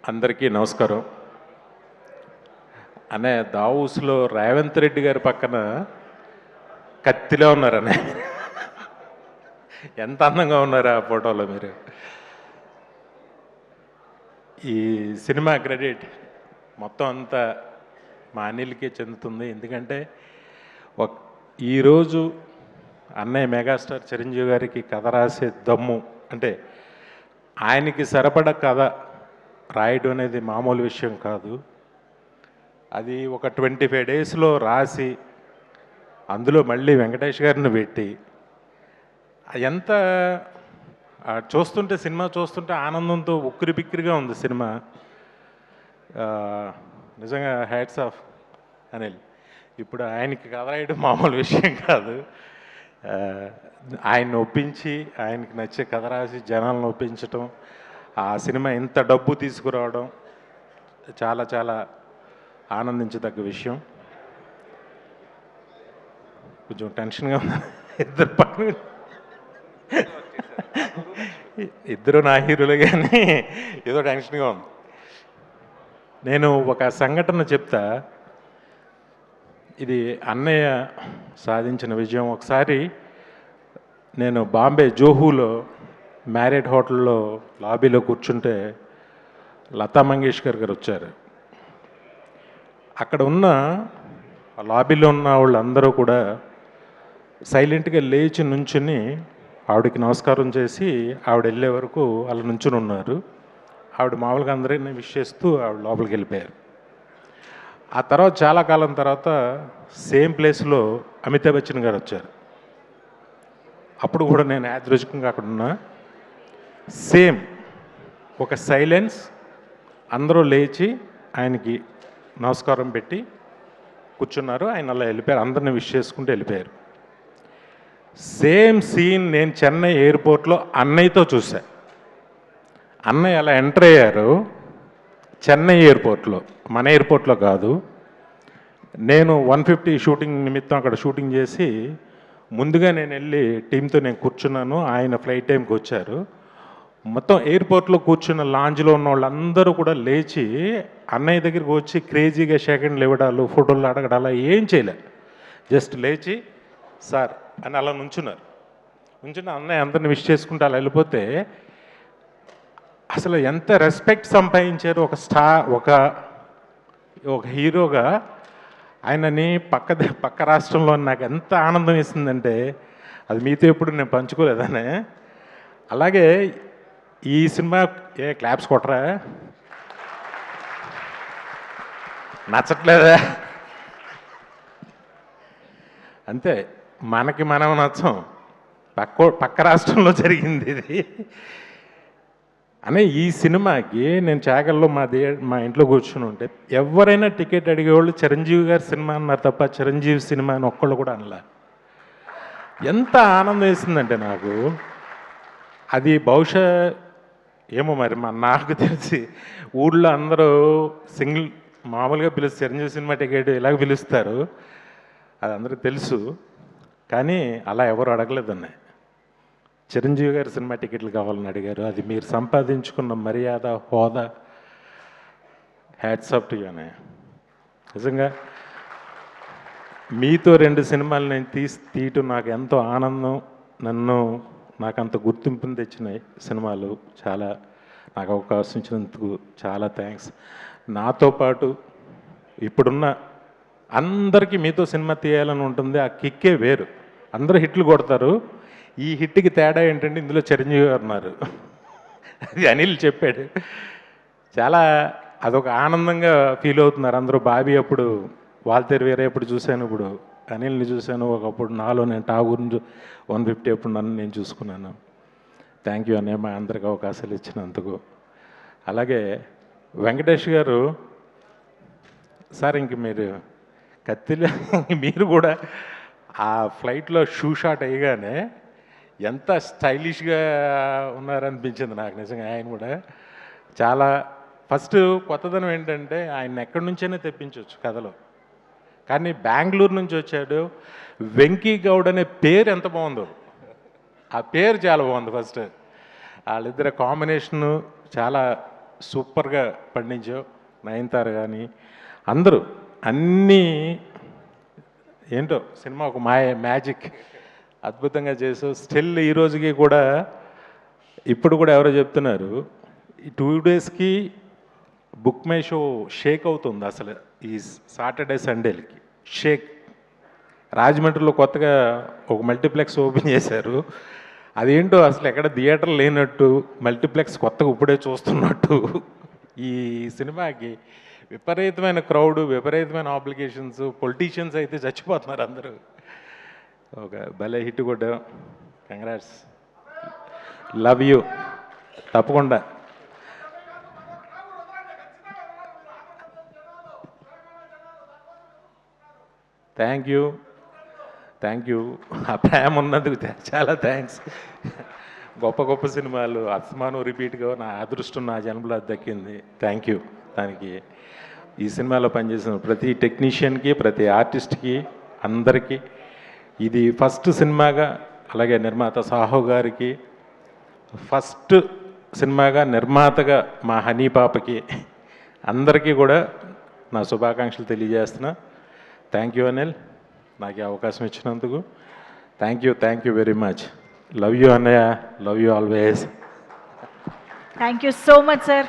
అందరికీ నమస్కారం. అనే దావూస్లో రేవంత్ రెడ్డి గారి పక్కన కత్తిలో ఉన్నారనే. ఎంత అందంగా ఉన్నారు ఆ ఫోటోలో మీరు. ఈ సినిమా క్రెడిట్ మొత్తం అంతా మా అనిల్కే చెందుతుంది. ఎందుకంటే ఈరోజు అన్నయ్య మెగాస్టార్ చిరంజీవి గారికి కథ రాసే దమ్ము అంటే ఆయనకి సరిపడ కథ రాయడం అనేది మామూలు విషయం కాదు. అది ఒక 25 డేస్లో రాసి అందులో మళ్ళీ వెంకటేష్ గారిని పెట్టి ఎంత చూస్తుంటే సినిమా చూస్తుంటే ఆనందంతో ఉక్కిరి బిక్కిరిగా ఉంది సినిమా. నిజంగా హ్యాట్స్ ఆఫ్ అనిల్. ఇప్పుడు ఆయనకి కథ రాయడం మామూలు విషయం కాదు. ఆయన్ని ఒప్పించి ఆయనకి నచ్చే కథ రాసి జనాలను ఒప్పించటం, ఆ సినిమా ఇంత డబ్బు తీసుకురావడం చాలా చాలా ఆనందించదగ్గ విషయం. కొంచెం టెన్షన్గా ఉంది. ఇద్దరు పక్కన ఇద్దరు నా హీరోలు, కానీ ఏదో టెన్షన్గా ఉంది. నేను ఒక సంఘటన చెప్తా. ఇది అన్నయ్య సాధించిన విజయం. ఒకసారి నేను బాంబే జోహూలో మ్యారియట్ హోటల్లో లాబీలో కూర్చుంటే లతా మంగేష్కర్ గారు వచ్చారు. అక్కడ ఉన్న లాబీలో ఉన్న వాళ్ళందరూ కూడా సైలెంట్గా లేచి నుంచుని ఆవిడకి నమస్కారం చేసి ఆవిడ వెళ్ళే వరకు అలా నుంచుని ఉన్నారు. ఆవిడ మామూలుగా అందరినీ విష్ చేస్తూ ఆవిడ లోపలికి వెళ్ళిపోయారు. ఆ తర్వాత చాలా కాలం తర్వాత సేమ్ ప్లేస్లో అమితాబ్ బచ్చన్ గారు వచ్చారు. అప్పుడు కూడా నేను యాదృచ్ఛికంగా అక్కడ ఉన్నా. సేమ్ ఒక సైలెన్స్, అందరూ లేచి ఆయనకి నమస్కారం పెట్టి కూర్చున్నారు. ఆయన అలా వెళ్ళిపోయారు, అందరిని విష్ చేసుకుంటూ వెళ్ళిపోయారు. సేమ్ సీన్ నేను చెన్నై ఎయిర్పోర్ట్లో అన్నయ్యతో చూసా. అన్నయ్య అలా ఎంటర్ అయ్యారు చెన్నై ఎయిర్పోర్ట్లో, మన ఎయిర్పోర్ట్లో కాదు. నేను 150 షూటింగ్ నిమిత్తం అక్కడ షూటింగ్ చేసి ముందుగా నేను వెళ్ళి టీంతో నేను కూర్చున్నాను. ఆయన ఫ్లైట్ టైంకి వచ్చారు. మొత్తం ఎయిర్పోర్ట్లో కూర్చున్న లాంజ్లో ఉన్న వాళ్ళందరూ కూడా లేచి అన్నయ్య దగ్గరికి వచ్చి క్రేజీగా సెకండ్లు ఇవ్వడాలు, ఫోటోలు అడగడాలు ఏం చేయలే. జస్ట్ లేచి సార్ అని అలా నుంచున్నారు. నుంచున్న అన్నయ్య అందరిని విష్ చేసుకుంటూ అలా వెళ్ళిపోతే అసలు ఎంత రెస్పెక్ట్ సంపాదించారు ఒక హీరోగా. ఆయనని పక్క రాష్ట్రంలో నాకు ఎంత ఆనందం ఇస్తుందంటే అది మీతో ఎప్పుడు నేను పంచుకోలేదనే. అలాగే ఈ సినిమా క్లాప్స్ కొట్టరా, నచ్చట్లేదా? అంతే, మనకి మనం నచ్చం. పక్క రాష్ట్రంలో జరిగింది ఇది అనే. ఈ సినిమాకి నేను చాగల్లో మా ఇంట్లో కూర్చుని ఉంటే ఎవరైనా టికెట్ అడిగేవాళ్ళు చిరంజీవి గారి సినిమా అన్నారు తప్ప చిరంజీవి సినిమా అని ఒక్కళ్ళు కూడా అనలా. ఎంత ఆనందం వేసిందంటే నాకు. అది బహుశా ఏమో మరి నాకు తెలిసి ఊళ్ళో అందరూ సింగిల్ మామూలుగా పిలుస్తారు, చిరంజీవి సినిమా టికెట్ ఇలాగ పిలుస్తారు, అది అందరికీ తెలుసు. కానీ అలా ఎవరు అడగలేదన్న. చిరంజీవి గారి సినిమా టికెట్లు కావాలని అడిగారు. అది మీరు సంపాదించుకున్న మర్యాద, హోదా. హ్యాట్స్ ఆఫ్ టు యూ అన్నయ్య. నిజంగా మీతో 2 సినిమాలు నేను తీయటం నాకు ఎంతో ఆనందం. నాకు అంత గుర్తింపుని తెచ్చిన సినిమాలు. చాలా నాకు అవకాశం ఇచ్చినందుకు చాలా థ్యాంక్స్. నాతో పాటు ఇప్పుడున్న అందరికీ మీతో సినిమా తీయాలని ఉంటుంది. ఆ కిక్కే వేరు. అందరూ హిట్లు కొడతారు. ఈ హిట్కి తేడా ఏంటంటే ఇందులో చిరంజీవి గారు ఉన్నారు. అది అనిల్ చెప్పాడు. చాలా అదొక ఆనందంగా ఫీల్ అవుతున్నారు అందరూ. బాబీ అప్పుడు వాల్తేరు వేరే ఎప్పుడు చూశాను, ఇప్పుడు అనిల్ని చూశాను. ఒకప్పుడు నాలో నేను ఠాగూర్ని 150 ఎప్పుడు నన్ను నేను చూసుకున్నాను. థ్యాంక్ యూ అన్నయ్య మా అందరికి అవకాశాలు ఇచ్చినందుకు. అలాగే వెంకటేష్ గారు సార్, ఇంక మీరు కత్తిలో మీరు కూడా ఆ ఫ్లైట్లో షూ షాట్ అయ్యగానే ఎంత స్టైలిష్గా ఉన్నారనిపించింది నాకు నిజంగా. ఆయన కూడా చాలా ఫస్ట్ కొత్తదనం ఏంటంటే ఆయన ఎక్కడి నుంచైనా తెప్పించవచ్చు కథలో. కానీ బెంగళూరు నుంచి వచ్చాడు. వెంకీ గౌడ్ అనే పేరు ఎంత బాగుందో, ఆ పేరు చాలా బాగుంది. ఫస్ట్ వాళ్ళిద్దరు కాంబినేషను చాలా సూపర్గా పండించావు. నయనతార కానీ అందరూ అన్నీ ఏంటో సినిమా ఒక మ్యాజిక్ అద్భుతంగా చేసావు. స్టిల్ ఈ రోజుకి కూడా ఇప్పుడు కూడా ఎవరో చెప్తున్నారు ఈ 2 డేస్కి బుక్ మై షో షేక్ అవుతుంది అసలు. ఈ సాటర్డే సండేలకి షేక్. రాజమండ్రిలో కొత్తగా ఒక మల్టీప్లెక్స్ ఓపెన్ చేశారు. అదేంటో అసలు ఎక్కడ థియేటర్ లేనట్టు, మల్టీప్లెక్స్ కొత్తగా ఇప్పుడే చూస్తున్నట్టు. ఈ సినిమాకి విపరీతమైన క్రౌడ్, విపరీతమైన ఆబ్లిగేషన్స్, పొలిటీషియన్స్ అయితే చచ్చిపోతున్నారు అందరూ. ఒక భలే హిట్ కూడా. Congrats, love you. తప్పకుండా థ్యాంక్ యూ. ఆ ప్రేమ ఉన్నందుకు చాలా థ్యాంక్స్. గొప్ప గొప్ప సినిమాలు అస్మాను రిపీట్గా నా అదృష్టం నా జన్మలో దక్కింది. Thank you. దానికి ఈ సినిమాలో పనిచేసిన ప్రతి టెక్నీషియన్కి, ప్రతి ఆర్టిస్ట్కి, అందరికీ ఇది ఫస్ట్ సినిమాగా, అలాగే నిర్మాత సాహో గారికి ఫస్ట్ సినిమాగా, నిర్మాతగా మా హనీ పాపకి అందరికీ కూడా నా శుభాకాంక్షలు తెలియజేస్తున్నా. థ్యాంక్ యూ అనిల్, నాకు ఈ అవకాశం ఇచ్చినందుకు. Thank you very much. Love you అన్నయ్య, love you always. Thank you so much, sir.